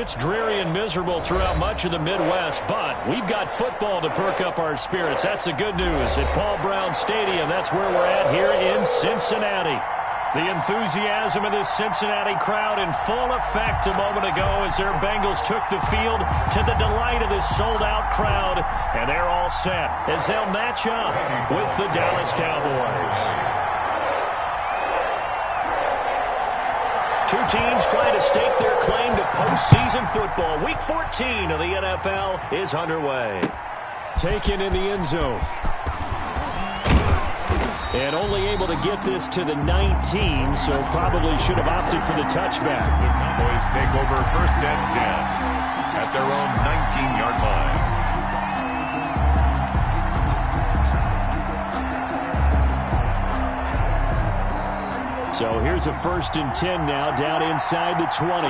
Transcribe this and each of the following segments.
It's dreary and miserable throughout much of the Midwest, but we've got football to perk up our spirits. That's the good news. At Paul Brown Stadium, that's where we're at here in Cincinnati. The enthusiasm of this Cincinnati crowd in full effect a moment ago as their Bengals took the field to the delight of this sold-out crowd. And they're all set as they'll match up with the Dallas Cowboys. Two teams trying to stake their claim to postseason football. Week 14 of the NFL is underway. Taken in the end zone. And only able to get this to the 19, so probably should have opted for the touchback. The Cowboys take over 1st and 10 at their own 19-yard line. So here's a 1st and 10 now, down inside the 20.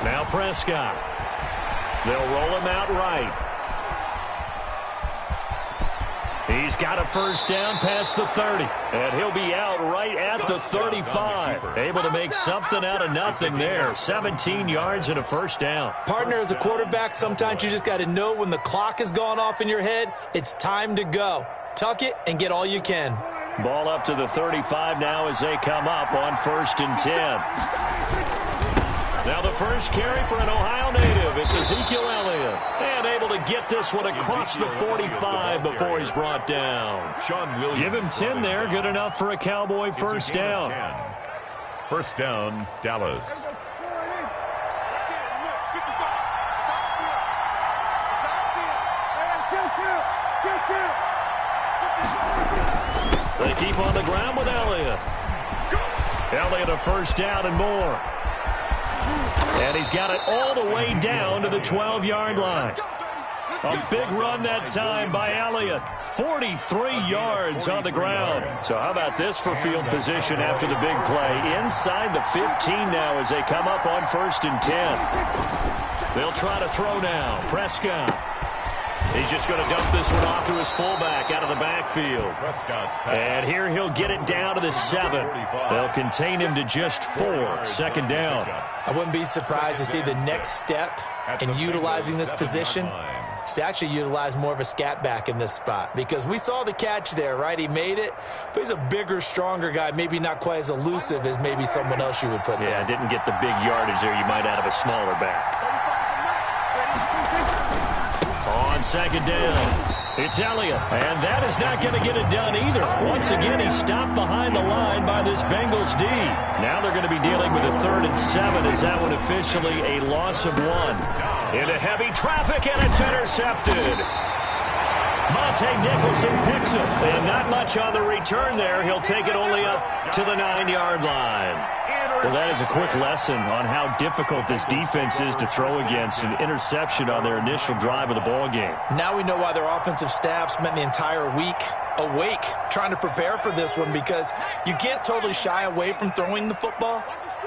Now Prescott. They'll roll him out right. He's got a 1st down past the 30. And he'll be out right at the 35. Able to make something out of nothing there. 17 yards and a 1st down. Partner, as a quarterback, sometimes you just got to know when the clock has gone off in your head, it's time to go. Tuck it and get all you can. Ball up to the 35 now as they come up on 1st and 10. Now the first carry for an Ohio native. It's Ezekiel Elliott. And able to get this one across the 45 before he's brought down. Give him 10 there. Good enough for a Cowboy 1st down. 1st down, Dallas. They keep on the ground with Elliott. Elliott a 1st down and more. And he's got it all the way down to the 12-yard line. A big run that time by Elliott. 43 yards on the ground. So how about this for field position after the big play? Inside the 15 now as they come up on 1st and 10. They'll try to throw now. Prescott. He's just going to dump this one off to his fullback out of the backfield. And here he'll get it down to the 7. They'll contain him to just 4. 2nd down. I wouldn't be surprised to see the next step in utilizing this position is to actually utilize more of a scat back in this spot. Because we saw the catch there, right? He made it, but he's a bigger, stronger guy, maybe not quite as elusive as maybe someone else you would put there. Yeah, didn't get the big yardage there you might out of a smaller back. On 2nd down, it's Elliott. And that is not going to get it done either. Once again, he's stopped behind the line by this Bengals D. Now they're going to be dealing with a 3rd and 7 as that one officially a loss of 1. Into heavy traffic, and it's intercepted. Monte Nicholson picks him. And not much on the return there. He'll take it only up to the 9-yard line. Well, that is a quick lesson on how difficult this defense is to throw against. An interception on their initial drive of the ball game. Now we know why their offensive staff spent the entire week awake trying to prepare for this one, because you can't totally shy away from throwing the football.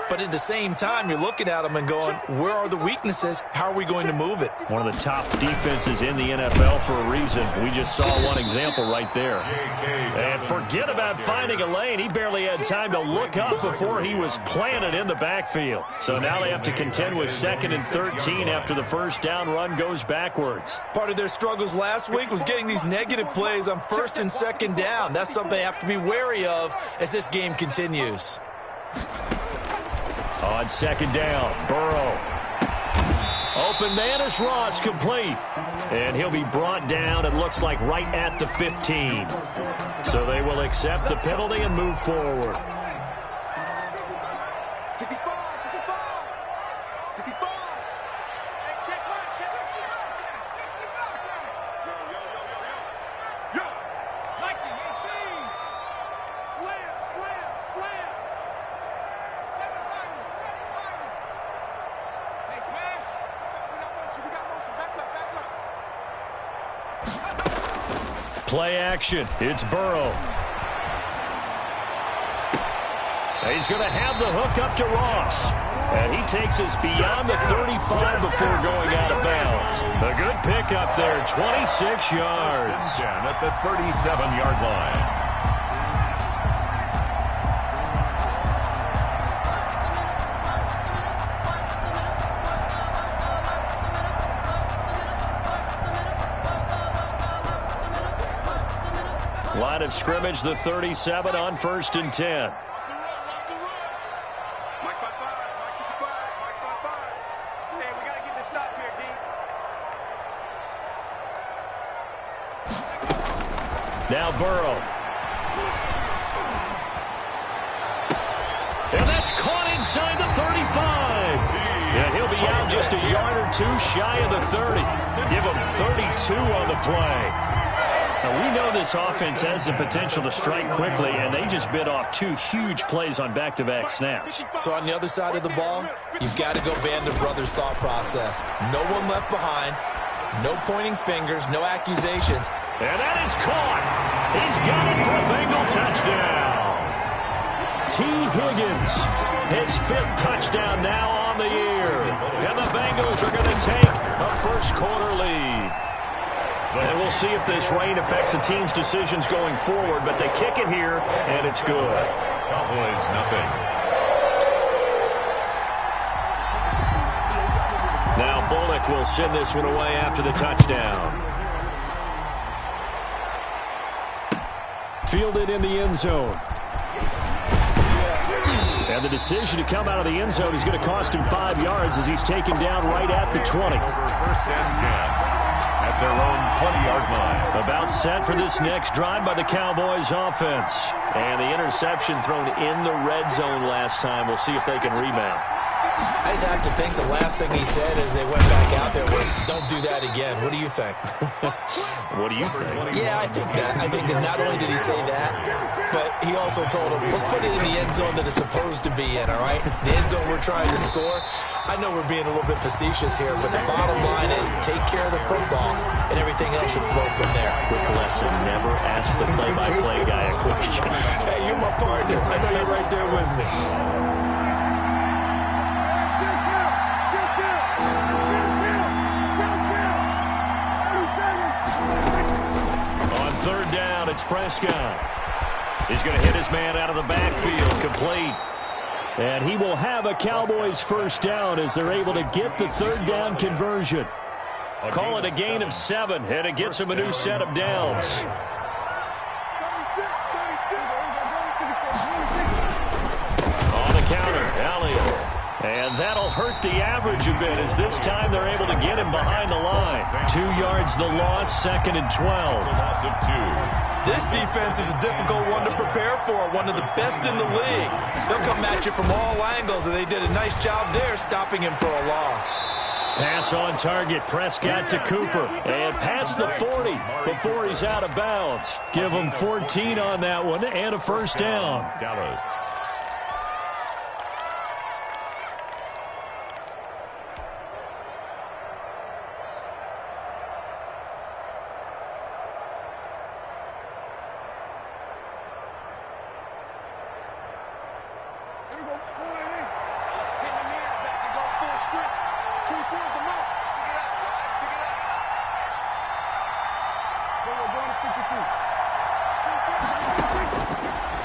But at the same time, you're looking at them and going, where are the weaknesses? How are we going to move it? One of the top defenses in the NFL for a reason. We just saw one example right there. And forget about finding a lane. He barely had time to look up before he was planted in the backfield. So now they have to contend with 2nd and 13 after the 1st down run goes backwards. Part of their struggles last week was getting these negative plays on 1st and 2nd down. That's something they have to be wary of as this game continues. On 2nd down, Burrow. Open man is Ross, complete. And he'll be brought down, it looks like, right at the 15. So they will accept the penalty and move forward. Play action. It's Burrow. He's going to have the hook up to Ross. And he takes us beyond the 35 before going out of bounds. A good pickup there, 26 yards. Down at the 37-yard line. line of scrimmage, the 37 on 1st and 10. Now Burrow. And that's caught inside the 35. And he'll be out just a yard or two shy of the 30. Give him 32 on the play. Now, we know this offense has the potential to strike quickly, and they just bit off 2 huge plays on back-to-back snaps. So on the other side of the ball, you've got to go Band of Brothers thought process. No one left behind, no pointing fingers, no accusations. And that is caught. He's got it for a Bengal touchdown. T. Higgins, his 5th touchdown now on the year. And the Bengals are going to take a first-quarter lead. And we'll see if this rain affects the team's decisions going forward, but they kick it here, and it's good. Cowboys, nothing. Now Bullock will send this one away after the touchdown. Fielded in the end zone. And the decision to come out of the end zone is going to cost him 5 yards as he's taken down right at the 20. Over 1st and 10 at their own 20-yard line. About set for this next drive by the Cowboys offense. And the interception thrown in the red zone last time. We'll see if they can rebound. I just have to think the last thing he said as they went back out there was, don't do that again. What do you think? What do you think? Yeah, I think that. I think that not only did he say that, but he also told him, let's put it in the end zone that it's supposed to be in, all right? The end zone we're trying to score. I know we're being a little bit facetious here, but the bottom line is take care of the football, and everything else should flow from there. Quick lesson, never ask the play-by-play guy a question. Hey, you're my partner. I know you're right there with me. Third down, it's Prescott. He's going to hit his man out of the backfield, complete. And he will have a Cowboys first down as they're able to get the third down conversion. Call it a gain of 7, and it gets him a new set of downs. On the counter, Elliott. And that'll hurt the average a bit as this time they're able to get him behind the line. 2 yards the loss, 2nd and 12. Loss of 2. This defense is a difficult one to prepare for, one of the best in the league. They'll come at you from all angles, and they did a nice job there stopping him for a loss. Pass on target, Prescott to Cooper. And past the 40 before he's out of bounds. Give him 14 on that one and a first down. Dallas.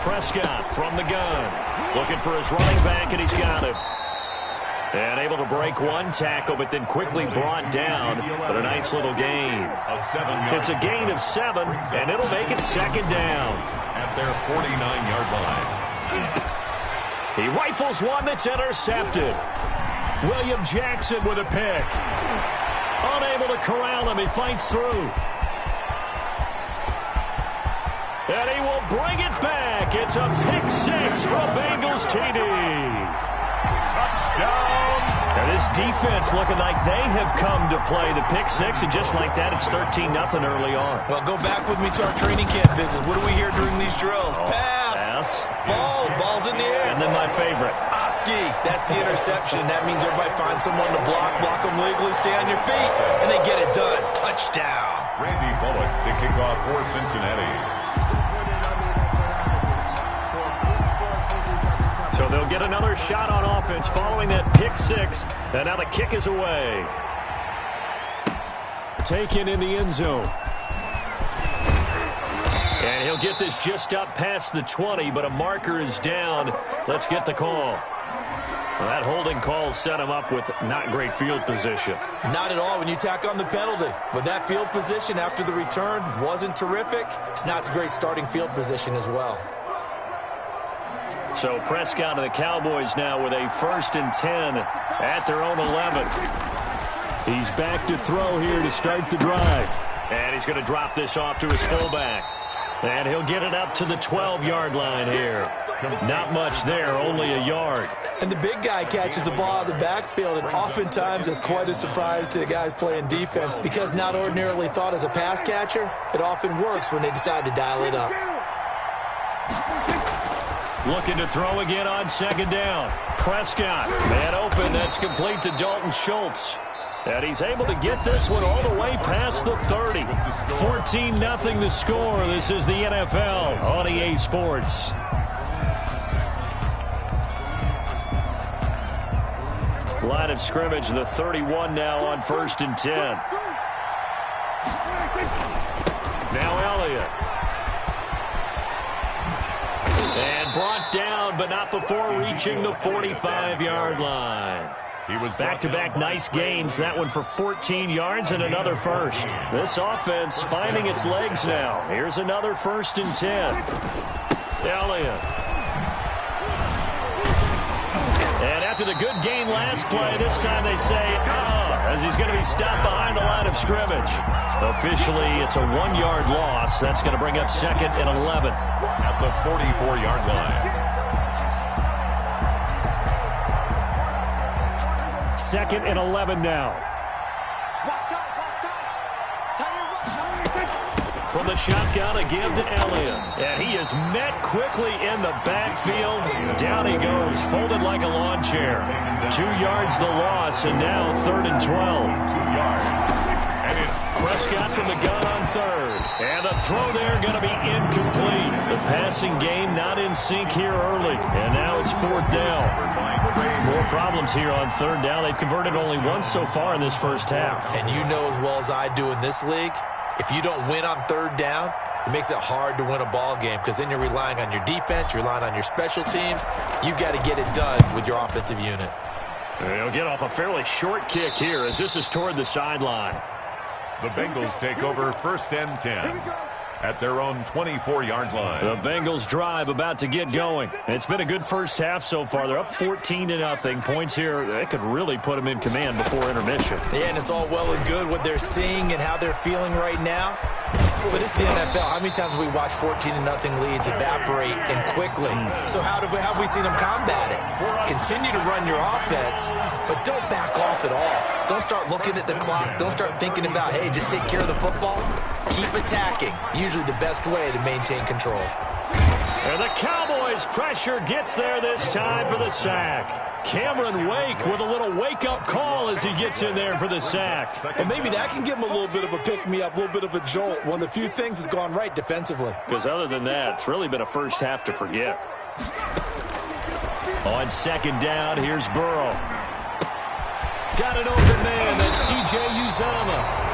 Prescott from the gun. Looking for his running back, and he's got him. And able to break one tackle, but then quickly brought down. But a nice little gain. It's a gain of 7, and it'll make it 2nd down. At their 49-yard line. He rifles one that's intercepted. William Jackson with a pick. Unable to corral him. He fights through. And he will bring it back. It's a pick-6 from Bengals TD. Touchdown. And this defense looking like they have come to play the pick-6, and just like that, it's 13-0 early on. Well, go back with me to our training camp visit. What do we hear during these drills? Pass. Ball's in the air. And then my favorite. Oski. That's the interception. That means everybody finds someone to block them legally, stay on your feet, and they get it done. Touchdown. Randy Bullock to kick off for Cincinnati. So they'll get another shot on offense following that pick-6, and now the kick is away. Taken in the end zone. And he'll get this just up past the 20, but a marker is down. Let's get the call. Well, that holding call set him up with not great field position. Not at all when you tack on the penalty. But that field position after the return wasn't terrific. It's not a great starting field position as well. So Prescott and the Cowboys now with a 1st and 10 at their own 11. He's back to throw here to start the drive. And he's going to drop this off to his fullback. And he'll get it up to the 12-yard line here. Not much there, only a yard. And the big guy catches the ball out of the backfield, and oftentimes it's quite a surprise to the guys playing defense because not ordinarily thought as a pass catcher, it often works when they decide to dial it up. Looking to throw again on 2nd down. Prescott, man open, that's complete to Dalton Schultz. And he's able to get this one all the way past the 30. 14-0 the score. This is the NFL on EA Sports. Line of scrimmage, the 31 now on 1st and 10. Now Elliott. And brought down, but not before reaching the 45-yard line. He was back-to-back nice gains. That one for 14 yards and another first. This offense finding its legs now. Here's another 1st and 10. Elliott. And after the good gain last play, this time they say, as he's going to be stopped behind the line of scrimmage. Officially, it's a 1-yard loss. That's going to bring up 2nd and 11. At the 44-yard line. 2nd and 11 now. From the shotgun, a give to Elliott. And he is met quickly in the backfield. Down he goes, folded like a lawn chair. 2 yards the loss, and now 3rd and 12. 2 yards. And it's Prescott from the gun on 3rd. And the throw there going to be incomplete. The passing game not in sync here early. And now it's 4th down. More problems here on 3rd down. They've converted only once so far in this first half. And you know as well as I do in this league, if you don't win on 3rd down, it makes it hard to win a ball game because then you're relying on your defense, you're relying on your special teams. You've got to get it done with your offensive unit. They'll get off a fairly short kick here as this is toward the sideline. The Bengals take over 1st and 10 at their own 24-yard line. The Bengals drive about to get going. It's been a good first half so far. They're up 14-0. Points here, they could really put them in command before intermission. Yeah, and it's all well and good what they're seeing and how they're feeling right now. But it's the NFL. How many times have we watched 14-0 leads evaporate and quickly? So how have we seen them combat it? Continue to run your offense, but don't back off at all. Don't start looking at the clock. Don't start thinking about, hey, just take care of the football. Keep attacking. Usually the best way to maintain control. And the Cowboys pressure gets there this time for the sack. Cameron Wake with a little wake-up call as he gets in there for the sack. Well, maybe that can give him a little bit of a pick-me-up, a little bit of a jolt. One of the few things has gone right defensively. Because other than that, it's really been a first half to forget. On 2nd down, here's Burrow. Got an open man. That's C.J. Uzomah.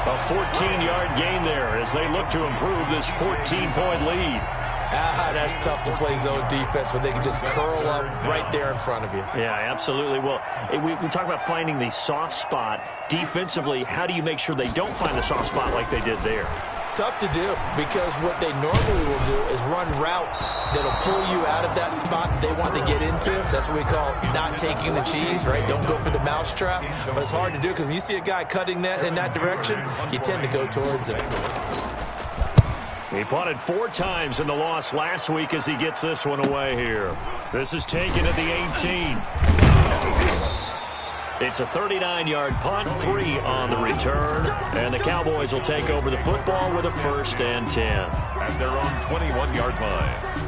A 14-yard gain there as they look to improve this 14-point lead. That's tough to play zone defense when they can just curl up right there in front of you. Yeah, absolutely. Well, we talk about finding the soft spot. Defensively, how do you make sure they don't find the soft spot like they did there? Tough to do because what they normally will do is run routes that'll pull you out of that spot they want to get into. That's what we call not taking the cheese, right? Don't go for the mousetrap. But it's hard to do because when you see a guy cutting that in that direction, you tend to go towards it. He punted 4 times in the loss last week as he gets this one away here. This is taken at the 18. It's a 39-yard punt, 3 on the return. And the Cowboys will take over the football with a 1st and 10. At their own 21-yard line.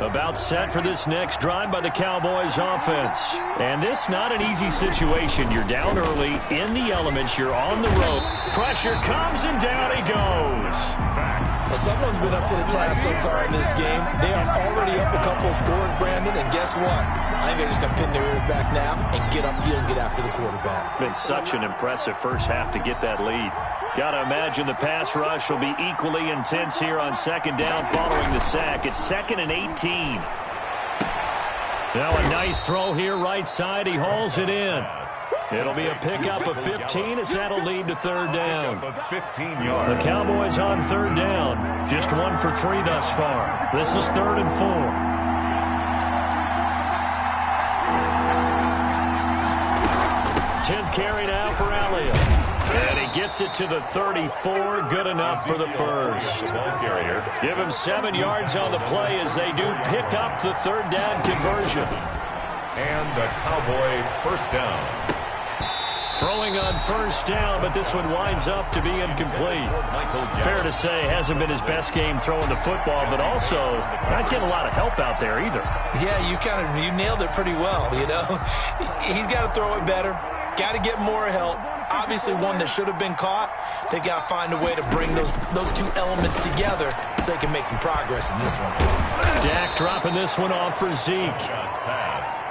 About set for this next drive by the Cowboys offense. And this not an easy situation. You're down early, in the elements, you're on the rope. Pressure comes and down he goes. Well, someone's been up to the task so far in this game. They are already up a couple scores, Brandon, and guess what? I think they're just going to pin their ears back now and get upfield and get after the quarterback. Been such an impressive first half to get that lead. Got to imagine the pass rush will be equally intense here on second down following the sack. It's 2nd and 18. Now a nice throw here right side. He hauls it in. It'll be a pickup of 15 as that'll lead to third down. The Cowboys on third down. Just 1 for 3 thus far. This is 3rd and 4. Carry now for Elliott. And he gets it to the 34. Good enough for the first. Give him 7 yards on the play as they do pick up the third down conversion. And the Cowboy first down. Throwing on first down, but this one winds up to be incomplete. Fair to say, hasn't been his best game throwing the football, but also not getting a lot of help out there either. Yeah, you nailed it pretty well, you know. He's got to throw it better. Got to get more help. Obviously one that should have been caught. They got to find a way to bring those two elements together so they can make some progress in this one. Dak dropping this one off for Zeke.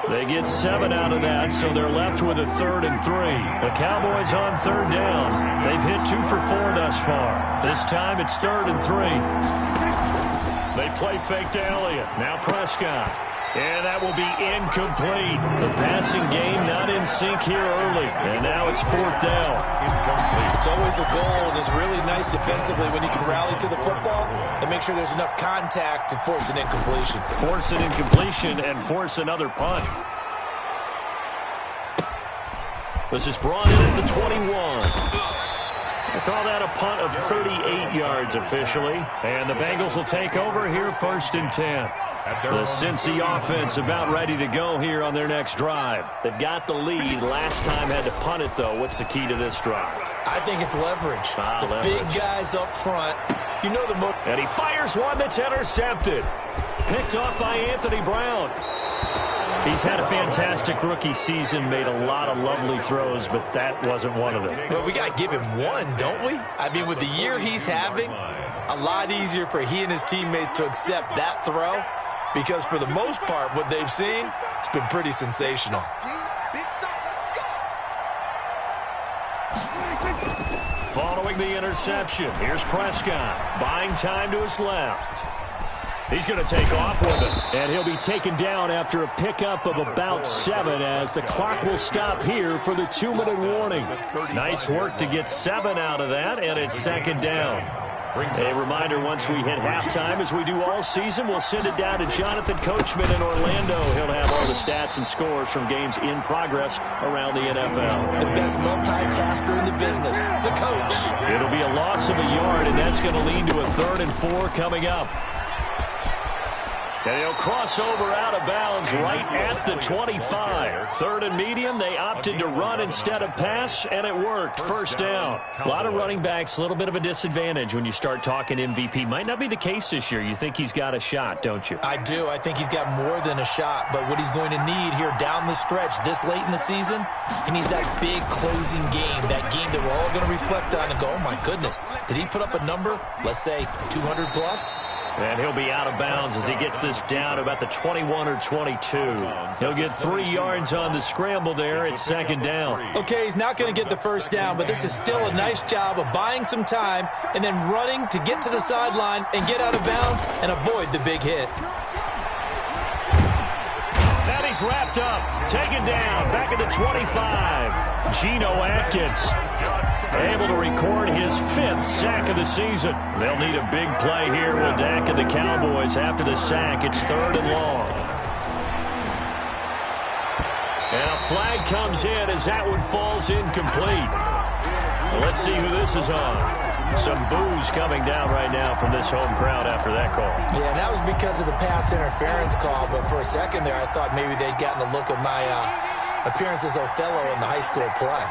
They get 7 out of that, so they're left with a 3rd and 3. The Cowboys on third down. They've hit 2 for 4 thus far. This time it's 3rd and 3. They play fake to Elliott. Now Prescott. And that will be incomplete. The passing game not in sync here early. And now it's 4th down. It's always a goal, and it's really nice defensively when you can rally to the football and make sure there's enough contact to force an incompletion. Force an incompletion and force another punt. This is brought in at the 21. I call that a punt of 38 yards officially. And the Bengals will take over here 1st and 10. The Cincy offense about ready to go here on their next drive. They've got the lead. Last time had to punt it, though. What's the key to this drive? I think it's leverage. Leverage. Big guys up front. You know the most. And he fires one that's intercepted. Picked off by Anthony Brown. He's had a fantastic rookie season, made a lot of lovely throws, but that wasn't one of them. Well, we got to give him one, don't we? I mean, with the year he's having, a lot easier for he and his teammates to accept that throw. Because for the most part, what they've seen, it's been pretty sensational. Following the interception, here's Prescott. Buying time to his left. He's going to take off with it. And he'll be taken down after a pickup of about 7 as the clock will stop here for the 2-minute warning. Nice work to get 7 out of that, and it's 2nd down. A reminder, once we hit halftime, as we do all season, we'll send it down to Jonathan Coachman in Orlando. He'll have all the stats and scores from games in progress around the NFL. The best multitasker in the business, the coach. It'll be a loss of a yard, and that's going to lead to a 3rd and 4 coming up. And he'll cross over out of bounds right at the 25. 3rd and medium, they opted to run instead of pass, and it worked. First down. A lot of running backs, a little bit of a disadvantage when you start talking MVP. Might not be the case this year. You think he's got a shot, don't you? I do. I think he's got more than a shot, but what he's going to need here down the stretch this late in the season, he needs that big closing game, that game that we're all going to reflect on and go, oh, my goodness, did he put up a number, let's say 200 plus? And he'll be out of bounds as he gets this down to about the 21 or 22. He'll get 3 yards on the scramble there. It's 2nd down. Okay, he's not going to get the first down, but this is still a nice job of buying some time and then running to get to the sideline and get out of bounds and avoid the big hit. That he's wrapped up, taken down, back at the 25. Geno Atkins able to record his 5th sack of the season. They'll need a big play here with Dak and the Cowboys after the sack. It's 3rd and long. And a flag comes in as that one falls incomplete. Let's see who this is on. Some boos coming down right now from this home crowd after that call. Yeah, and that was because of the pass interference call, but for a second there I thought maybe they'd gotten a look at my appearance as Othello in the high school play.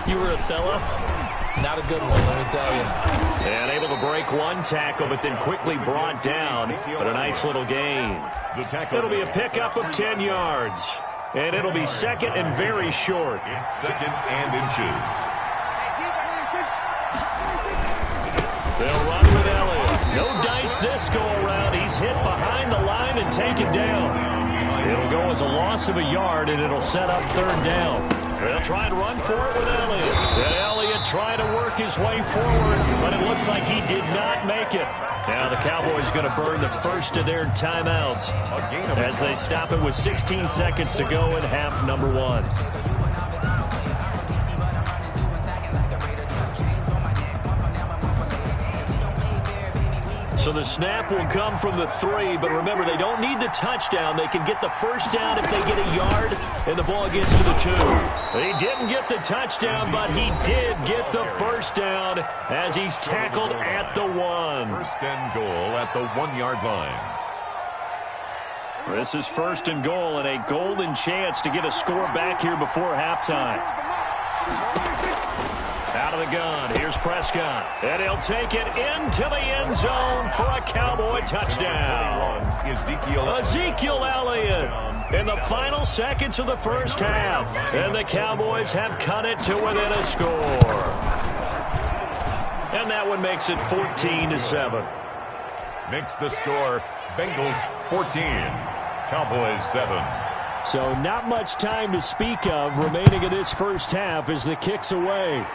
You were Othello? Not a good one, let me tell you. And able to break one tackle, but then quickly brought down. But a nice little gain. It'll be a pickup of 10 yards. And it'll be 2nd and very short. It's 2nd and inches. They'll this go around. He's hit behind the line and taken down. It'll go as a loss of a yard, and it'll set up third down. They'll try and run for it with Elliott. And Elliott trying to work his way forward, but it looks like he did not make it. Now the Cowboys going to burn the first of their timeouts as they stop it with 16 seconds to go in half number 1. So the snap will come from the 3, but remember, they don't need the touchdown. They can get the first down if they get a yard, and the ball gets to the 2. He didn't get the touchdown, but he did get the first down as he's tackled at the 1. First and goal at the 1-yard line. This is first and goal and a golden chance to get a score back here before halftime. Out of the gun, here's Prescott, and he'll take it into the end zone for a Cowboy touchdown. Ezekiel Elliott in the final seconds of the first half, and the Cowboys have cut it to within a score. And that one makes it 14-7. Makes the score Bengals 14, Cowboys 7. So not much time to speak of remaining in this first half as the kick's away.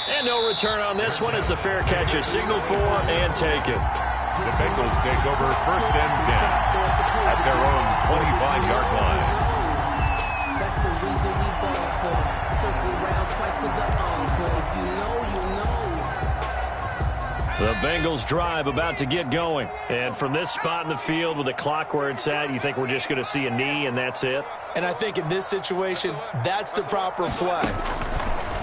And no return on this one as the fair catch is signaled for and taken. The Bengals take over first and 10 at their own 25-yard line. That's the reason we ball for. Circle around twice for the encore. If you know, you know. The Bengals drive about to get going. And from this spot in the field with the clock where it's at, you think we're just going to see a knee and that's it? And I think in this situation, that's the proper play.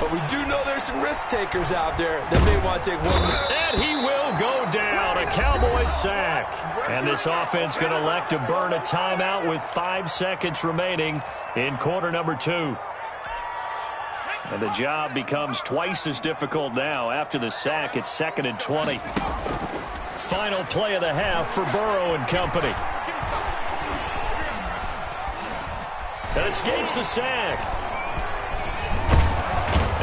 But we do know there's some risk takers out there that may want to take one. And he will go down. A Cowboys sack. And this offense going to elect to burn a timeout with 5 seconds remaining in quarter number 2. And the job becomes twice as difficult now. After the sack, it's 2nd and 20. Final play of the half for Burrow and company. That escapes the sack.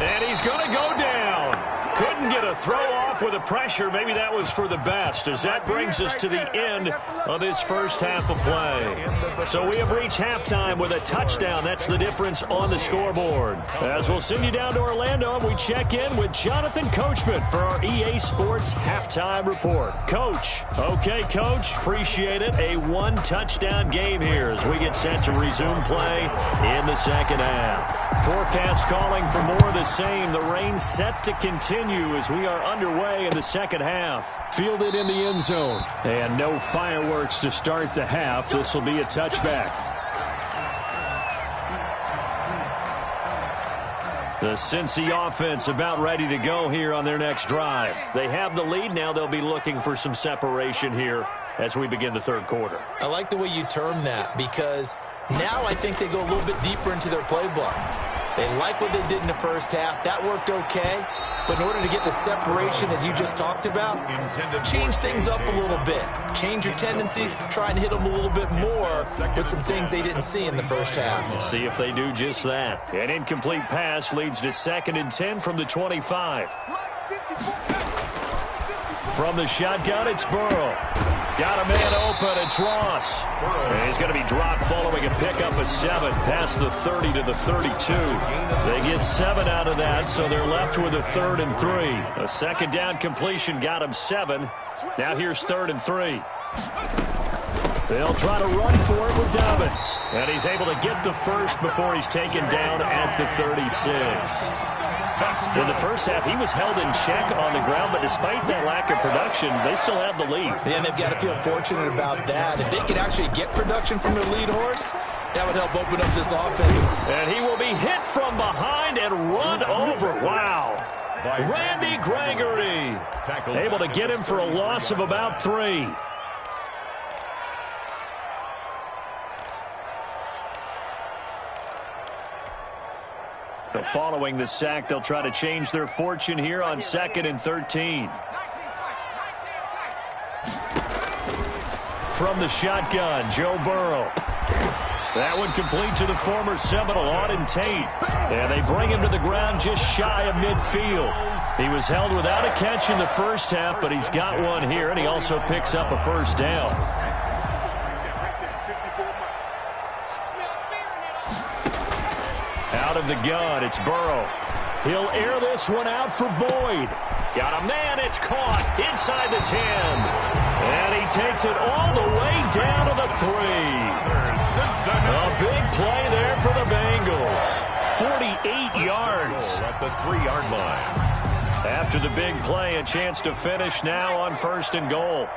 And he's going to go down. Couldn't get a throw off with the pressure. Maybe that was for the best, as that brings us to the end of this first half of play. So we have reached halftime with a touchdown. That's the difference on the scoreboard. As we'll send you down to Orlando, and we check in with Jonathan Coachman for our EA Sports Halftime Report. Coach. Okay, Coach. Appreciate it. A 1-touchdown game here as we get set to resume play in the second half. Forecast calling for more of the same. The rain set to continue as we are underway in the second half. Fielded in the end zone. And no fireworks to start the half. This will be a touchback. The Cincy offense about ready to go here on their next drive. They have the lead. Now they'll be looking for some separation here as we begin the third quarter. I like the way you term that, because now I think they go a little bit deeper into their playbook. They like what they did in the first half. That worked okay. But in order to get the separation that you just talked about, change things up a little bit. Change your tendencies. Try and hit them a little bit more with some things they didn't see in the first half. We'll see if they do just that. An incomplete pass leads to 2nd and 10 from the 25. From the shotgun, it's Burrow. Got a man open. It's Ross. And he's going to be dropped following a pickup of 7 past the 30 to the 32. They get 7 out of that, so they're left with a 3rd and 3. A second down completion got him 7. Now here's 3rd and 3. They'll try to run for it with Dobbins. And he's able to get the first before he's taken down at the 36. In the first half, he was held in check on the ground, but despite that lack of production, they still have the lead. And they've got to feel fortunate about that. If they could actually get production from their lead horse, that would help open up this offense. And he will be hit from behind and run over. Wow. Randy Gregory able to get him for a loss of about 3. So following the sack, they'll try to change their fortune here on 2nd and 13. From the shotgun, Joe Burrow. That one complete to the former Seminole, Auden Tate. And they bring him to the ground just shy of midfield. He was held without a catch in the first half, but he's got one here, and he also picks up a first down. Out of the gun, it's Burrow. He'll air this one out for Boyd. Got a man, it's caught inside the 10. And he takes it all the way down to the 3. A big play there for the Bengals. 48 yards. At the 3-yard line. After the big play, a chance to finish now on 1st and goal.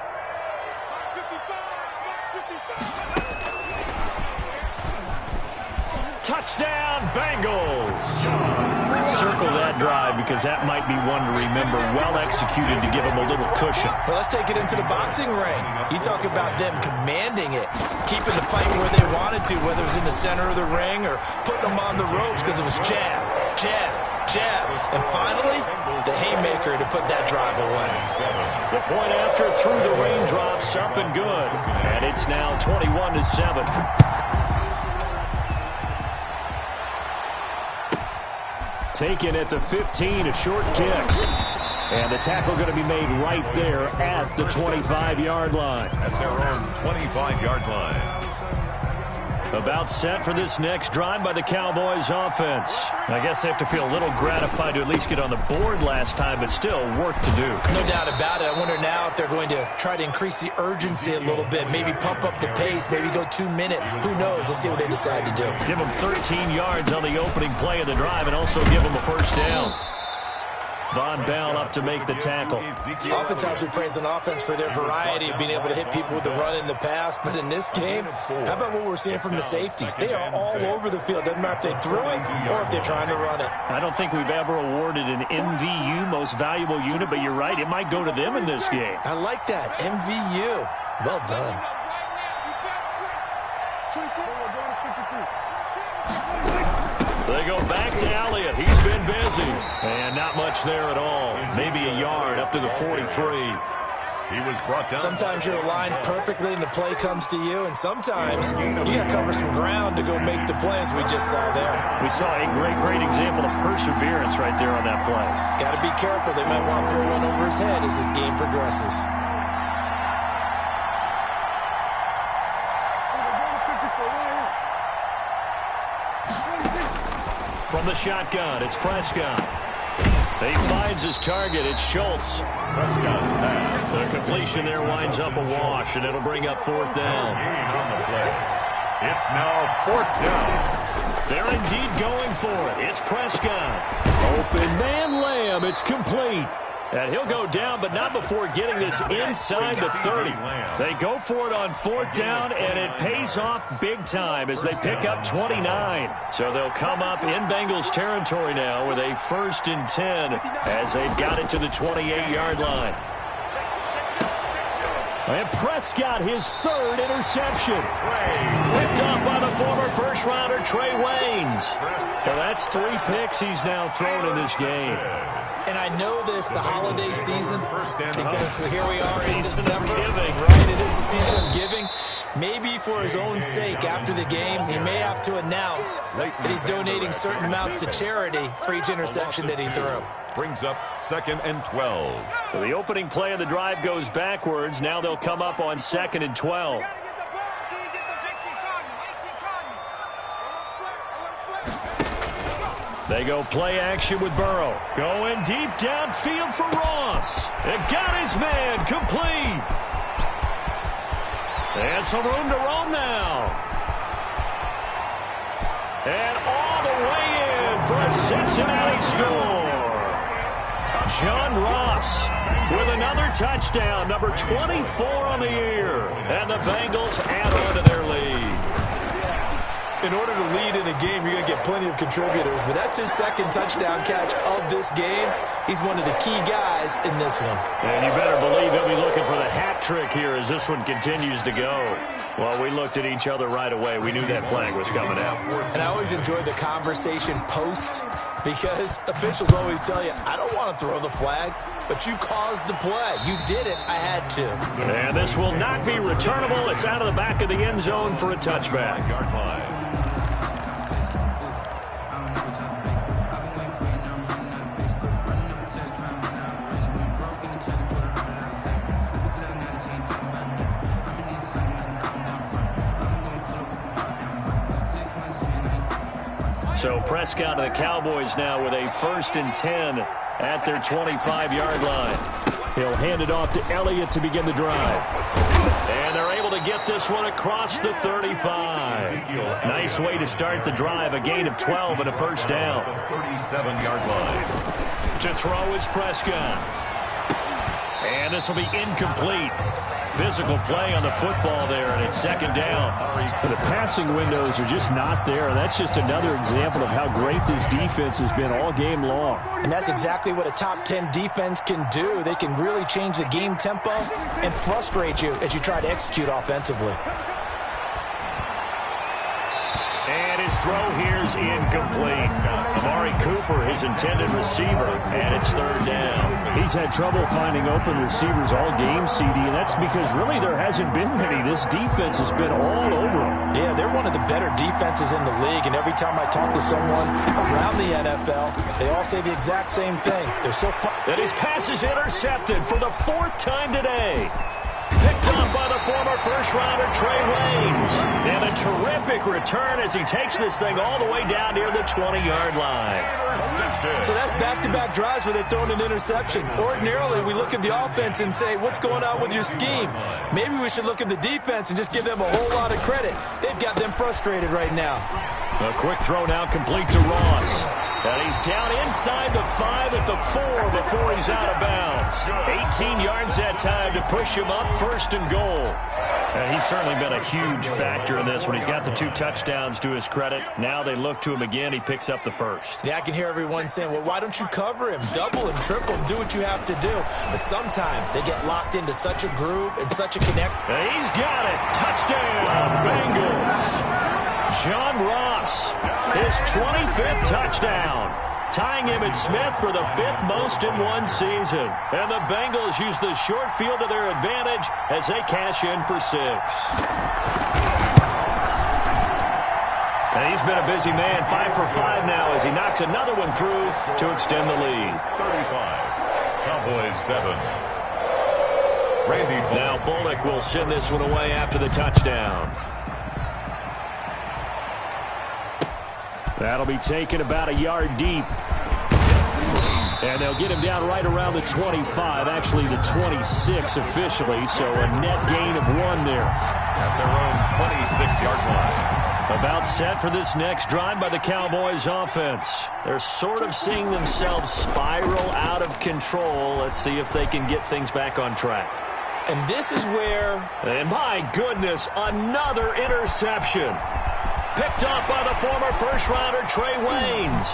Touchdown, Bengals. Circle that drive because that might be one to remember. Well executed to give them a little cushion. Well, let's take it into the boxing ring. You talk about them commanding it, keeping the fight where they wanted to, whether it was in the center of the ring or putting them on the ropes because it was jab, jab, jab. And finally, the haymaker to put that drive away. The point after through the raindrops, up and good. And it's now 21-7. Taken at the 15, a short kick. And the tackle going to be made right there at the 25-yard line. At their own 25-yard line. About set for this next drive by the Cowboys offense. I guess they have to feel a little gratified to at least get on the board last time, but still work to do. No doubt about it. I wonder now if they're going to try to increase the urgency a little bit, maybe pump up the pace, maybe go 2-minute. Who knows? Let's see what they decide to do. Give them 13 yards on the opening play of the drive and also give them a first down. Von Bell up to make the tackle. Oftentimes we praise an offense for their variety of being able to hit people with the run in the pass, but in this game, how about what we're seeing from the safeties? They are all over the field. Doesn't matter if they threw it or if they're trying to run it. I don't think we've ever awarded an MVU, most valuable unit, but you're right, it might go to them in this game. I like that, MVU. Well done. They go back to Elliott. He's been busy. And not much there at all. Maybe a yard up to the 43. He was brought down. Sometimes you're aligned perfectly and the play comes to you, and sometimes you got to cover some ground to go make the play, as we just saw there. We saw a great example of perseverance right there on that play. Got to be careful. They might want to throw one over his head as this game progresses. From the shotgun, it's Prescott. He finds his target. It's Schultz. Prescott's pass. The completion there winds up a wash, and it'll bring up 4th down. On the play. It's now 4th down. They're indeed going for it. It's Prescott. Open man, Lamb. It's complete. And he'll go down, but not before getting this inside the 30. They go for it on 4th down, and it pays off big time as they pick up 29. So they'll come up in Bengals territory now with a 1st and 10 as they've got it to the 28-yard line. And Prescott, his 3rd interception. Picked up by the former first-rounder Trey Waynes. Now that's 3 picks he's now thrown in this game. And I know this, the holiday season, because here we are in December. Right, it is the season of giving. Maybe for his own sake, after the game, he may have to announce that he's donating certain amounts to charity for each interception that he threw. Brings up 2nd and 12. So the opening play of the drive goes backwards. Now they'll come up on 2nd and 12. They go play action with Burrow. Going deep downfield for Ross. It got his man complete. And some room to roam now. And all the way in for a Cincinnati score. John Ross with another touchdown, number 24 on the year. And the Bengals add on to their lead. In order to lead in a game, you're going to get plenty of contributors, but that's his 2nd touchdown catch of this game. He's one of the key guys in this one. And you better believe he'll be looking for the hat trick here as this one continues to go. Well, we looked at each other right away. We knew that flag was coming out. And I always enjoy the conversation post because officials always tell you, I don't want to throw the flag. but you caused the play. You did it. I had to. And this will not be returnable. It's out of the back of the end zone for a touchback. Yard line. So Prescott and the Cowboys now with a 1st and 10 at their 25-yard line. He'll hand it off to Elliott to begin the drive. And they're able to get this one across the 35. Nice way to start the drive. A gain of 12 and a first down. 37-yard line. To throw is Prescott. And this will be incomplete. Physical play on the football there, and it's 2nd down. The passing windows are just not there. That's just another example of how great this defense has been all game long. And that's exactly what a top 10 defense can do. They can really change the game tempo and frustrate you as you try to execute offensively. And his throw here's incomplete. Amari Cooper, his intended receiver, and it's 3rd down. He's had trouble finding open receivers all game, CD, and that's because really there hasn't been many. This defense has been all over them. Yeah, they're one of the better defenses in the league, and every time I talk to someone around the NFL, they all say the exact same thing. They're so fun. And his pass is intercepted for the 4th time today. Picked up by the former first-rounder Trey Waynes. And a terrific return as he takes this thing all the way down near the 20-yard line. So that's back-to-back drives where they're throwing an interception. Ordinarily, we look at the offense and say, what's going on with your scheme? Maybe we should look at the defense and just give them a whole lot of credit. They've got them frustrated right now. A quick throw now complete to Ross. And he's down inside the 5 at the 4 before he's out of bounds. 18 yards that time to push him up 1st and goal. And he's certainly been a huge factor in this when he's got the 2 touchdowns to his credit. Now they look to him again. He picks up the 1st. Yeah, I can hear everyone saying, well, why don't you cover him? Double him, triple him, do what you have to do. But sometimes they get locked into such a groove and such a connect. And he's got it. Touchdown, Bengals. John Ross, his 25th touchdown, tying him and Smith for the 5th most in one season. And the Bengals use the short field to their advantage as they cash in for 6. And he's been a busy man, 5 for 5 now as he knocks another one through to extend the lead. 35, Cowboys 7. Randy Bullock. Now Bullock will send this one away after the touchdown. That'll be taken about a yard deep. And they'll get him down right around the 25, actually the 26 officially, so a net gain of 1 there. At their own 26-yard line. About set for this next drive by the Cowboys offense. They're sort of seeing themselves spiral out of control. Let's see if they can get things back on track. And this is where... And my goodness, another interception. Picked up by the former first-rounder Trey Waynes.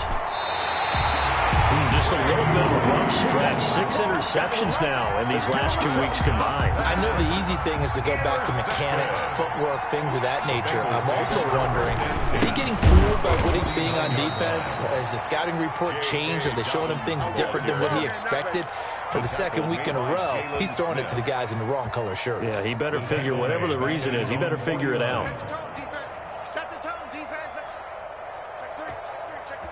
Just a little bit of a rough stretch. 6 interceptions now in these last 2 weeks combined. I know the easy thing is to go back to mechanics, footwork, things of that nature. I'm also wondering, is he getting fooled by what he's seeing on defense? Has the scouting report changed? Are they showing him things different than what he expected? For the 2nd week in a row, he's throwing it to the guys in the wrong color shirts. Yeah, he better figure, whatever the reason is, he better figure it out. Set the tone, defense. Check 3, check 3.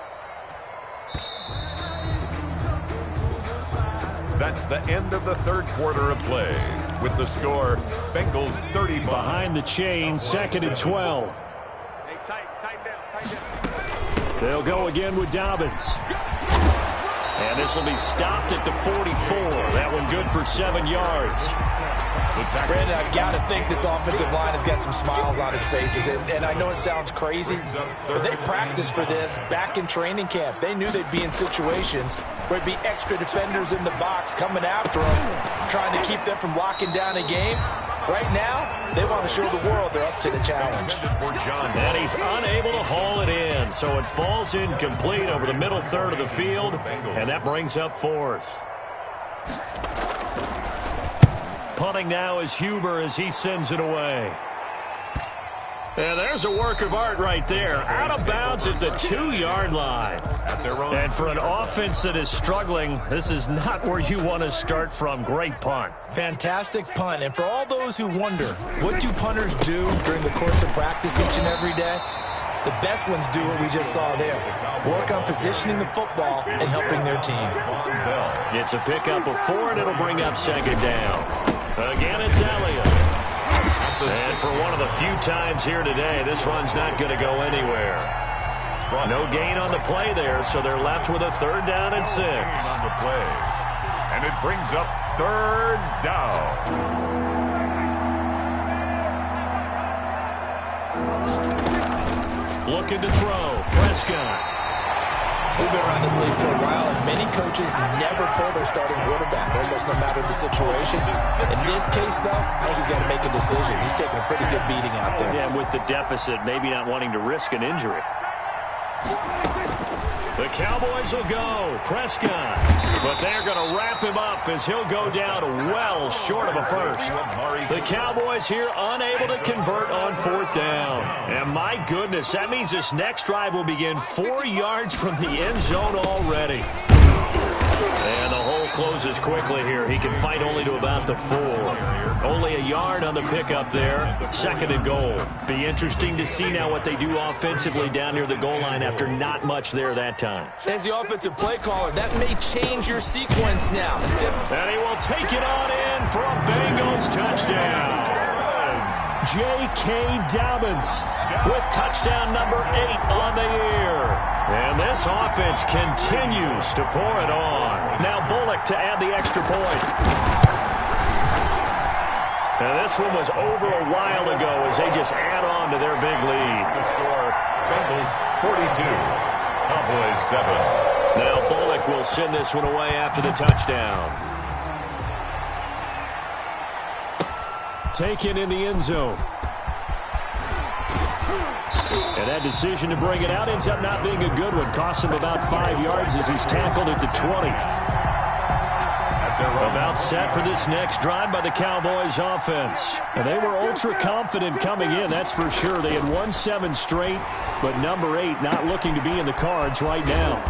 That's the end of the 3rd quarter of play. With the score, Bengals 35. Behind the chain, 2nd and 12. Hey, tight down. They'll go again with Dobbins. And this will be stopped at the 44. That one good for 7 yards. Brandon, I've got to think this offensive line has got some smiles on its faces. And I know it sounds crazy, but they practiced for this back in training camp. They knew they'd be in situations where there'd be extra defenders in the box coming after them, trying to keep them from locking down a game. Right now, they want to show the world they're up to the challenge. And he's unable to haul it in, so it falls incomplete over the middle third of the field, and that brings up 4th. Punting now is Huber as he sends it away. And there's a work of art right there. Out of bounds at the 2-yard line. And for an offense that is struggling, this is not where you want to start from. Great punt. Fantastic punt. And for all those who wonder, what do punters do during the course of practice each and every day? The best ones do what we just saw there. Work on positioning the football and helping their team. It's a pickup of 4, and it'll bring up 2nd down. Again, it's Elliott. And for one of the few times here today, this run's not going to go anywhere. No gain on the play there, so they're left with a 3rd down and 6. On the play. And it brings up 3rd down. Looking to throw. Prescott. We've been around this league for a while, and many coaches never pull their starting quarterback, almost no matter the situation. In this case, though, I think he's got to make a decision. He's taking a pretty good beating out there. Yeah, with the deficit, maybe not wanting to risk an injury. The Cowboys will go. Prescott. But they're going to wrap him up as he'll go down well short of a first. The Cowboys here unable to convert on 4th down. And my goodness, that means this next drive will begin 4 yards from the end zone already. And the hole closes quickly here. He can fight only to about the 4. Only a yard on the pickup there. 2nd and goal. Be interesting to see now what they do offensively down near the goal line after not much there that time. As the offensive play caller, that may change your sequence now. And he will take it on in for a Bengals touchdown. J.K. Dobbins with touchdown number 8 on the year. And this offense continues to pour it on. Now Bullock to add the extra point. Now this one was over a while ago as they just add on to their big lead. The score, Bengals 42, Cowboys 7. Now Bullock will send this one away after the touchdown. Taken in the end zone. And that decision to bring it out ends up not being a good one. Costs him about 5 yards as he's tackled at the 20. About set for this next drive by the Cowboys offense. And they were ultra confident coming in, that's for sure. They had won 7 straight, but number 8 not looking to be in the cards right now.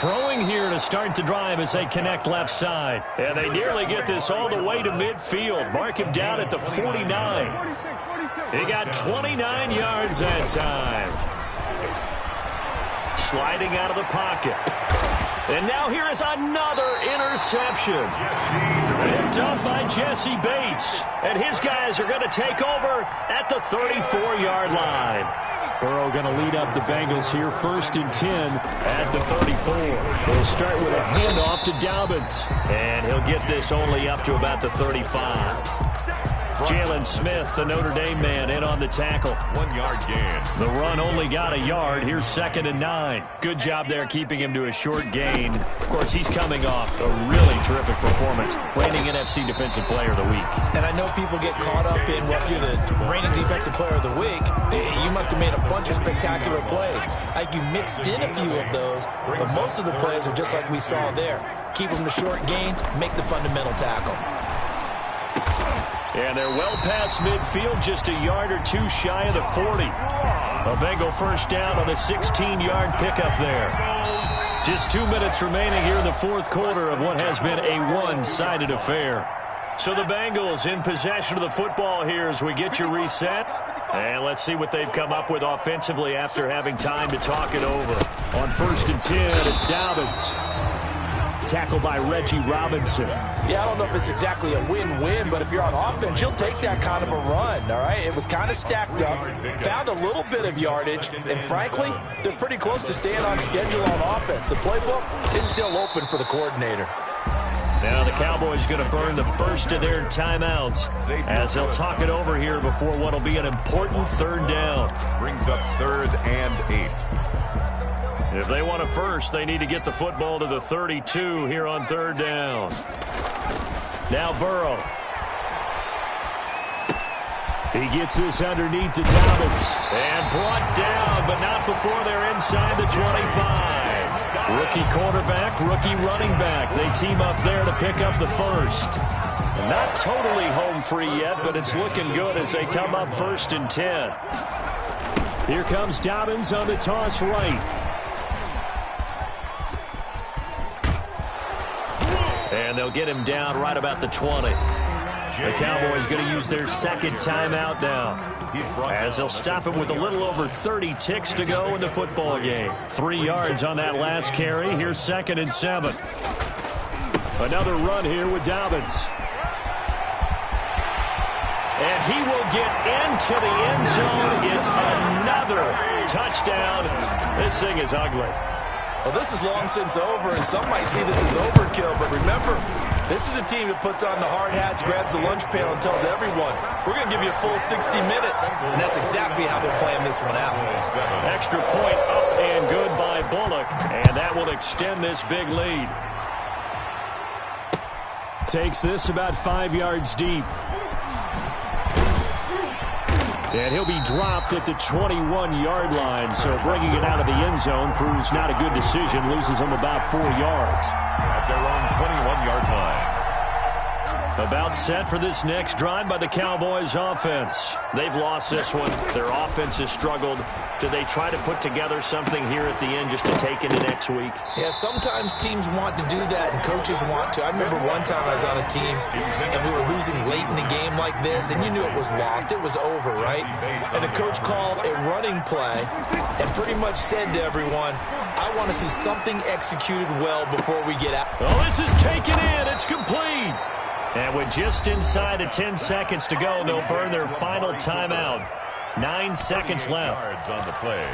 Throwing here to start the drive as they connect left side. And they nearly get this all the way to midfield. Mark him down at the 49. He got 29 yards that time. Sliding out of the pocket. And now here is another interception. Picked up by Jesse Bates. And his guys are going to take over at the 34-yard line. Burrow going to lead up the Bengals here, 1st and 10 at the 34. They'll start with a handoff to Dobbins. And he'll get this only up to about the 35. Jalen Smith, the Notre Dame man, in on the tackle. 1 yard gain. The run only got a yard. Here's 2nd and 9. Good job there keeping him to a short gain. Of course, he's coming off a really terrific performance. Reigning NFC Defensive Player of the Week. And I know people get caught up in what you're the reigning Defensive Player of the Week. You must have made a bunch of spectacular plays. I think you mixed in a few of those, but most of the plays are just like we saw there. Keep them to short gains, make the fundamental tackle. And they're well past midfield, just a yard or 2 shy of the 40. A Bengal 1st down on the 16-yard pickup there. Just 2 minutes remaining here in the 4th quarter of what has been a one-sided affair. So the Bengals in possession of the football here as we get you reset. And let's see what they've come up with offensively after having time to talk it over. On 1st and 10, it's Dobbins. Tackled by Reggie Robinson. Yeah, I don't know if it's exactly a win-win, but if you're on offense, you'll take that kind of a run, all right? It was kind of stacked up, found a little bit of yardage, and frankly, they're pretty close to staying on schedule on offense. The playbook is still open for the coordinator. Now the Cowboys going to burn the first of their timeouts as they'll talk it over here before what will be an important 3rd down. Brings up 3rd and 8. If they want a first, they need to get the football to the 32 here on 3rd down. Now Burrow. He gets this underneath to Dobbins. And brought down, but not before they're inside the 25. Rookie quarterback, rookie running back. They team up there to pick up the first. And not totally home free yet, but it's looking good as they come up 1st and 10. Here comes Dobbins on the toss right. And they'll get him down right about the 20. The Cowboys going to use their second timeout now, as they'll stop him with a little over 30 ticks to go in the football game. 3 yards on that last carry. Here's 2nd and 7. Another run here with Dobbins. And he will get into the end zone. It's another touchdown. This thing is ugly. Well, this is long since over, and some might see this as overkill, but remember, this is a team that puts on the hard hats, grabs the lunch pail, and tells everyone, we're going to give you a full 60 minutes. And that's exactly how they're playing this one out. Extra point up and good by Bullock, and that will extend this big lead. Takes this about 5 yards deep. And he'll be dropped at the 21-yard line, so bringing it out of the end zone proves not a good decision, loses him about 4 yards. At their own 21-yard line. About set for this next drive by the Cowboys offense. They've lost this one. Their offense has struggled. Do they try to put together something here at the end just to take into next week? Yeah, sometimes teams want to do that and coaches want to. I remember one time I was on a team and we were losing late in the game like this, and you knew it was lost. It was over, right? And the coach called a running play and pretty much said to everyone, I want to see something executed well before we get out. Oh, this is taken in. It's complete. And with just inside of 10 seconds to go, they'll burn their final timeout. 9 seconds left. On the play.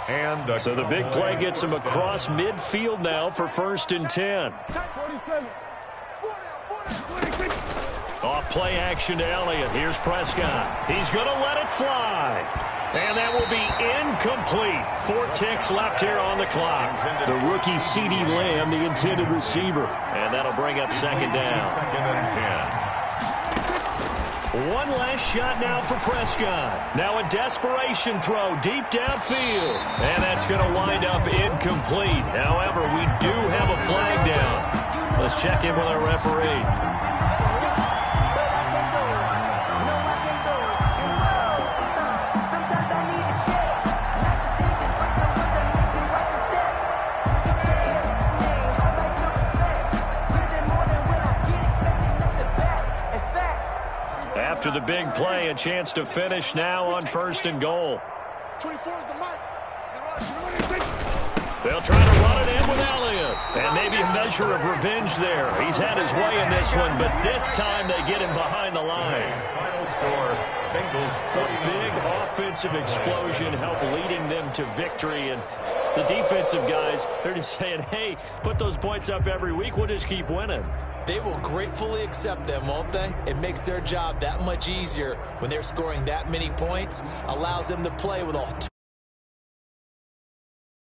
And so the big play gets him across midfield now for 1st and 10. Off play action to Elliott. Here's Prescott. He's going to let it fly. And that will be incomplete. 4 ticks left here on the clock. The rookie CeeDee Lamb, the intended receiver. And that'll bring up 2nd down. 2nd and 10. One last shot now for Prescott. Now a desperation throw deep downfield. And that's going to wind up incomplete. However, we do have a flag down. Let's check in with our referee. After the big play, a chance to finish now on 1st and goal. 24 is the mic. They'll try to run it in with Elliott. And maybe a measure of revenge there. He's had his way in this one, but this time they get him behind the line. Final score, Bengals 48. Big offensive explosion helped leading them to victory. And the defensive guys, they're just saying, hey, put those points up every week. We'll just keep winning. They will gratefully accept them, won't they? It makes their job that much easier when they're scoring that many points, allows them to play with all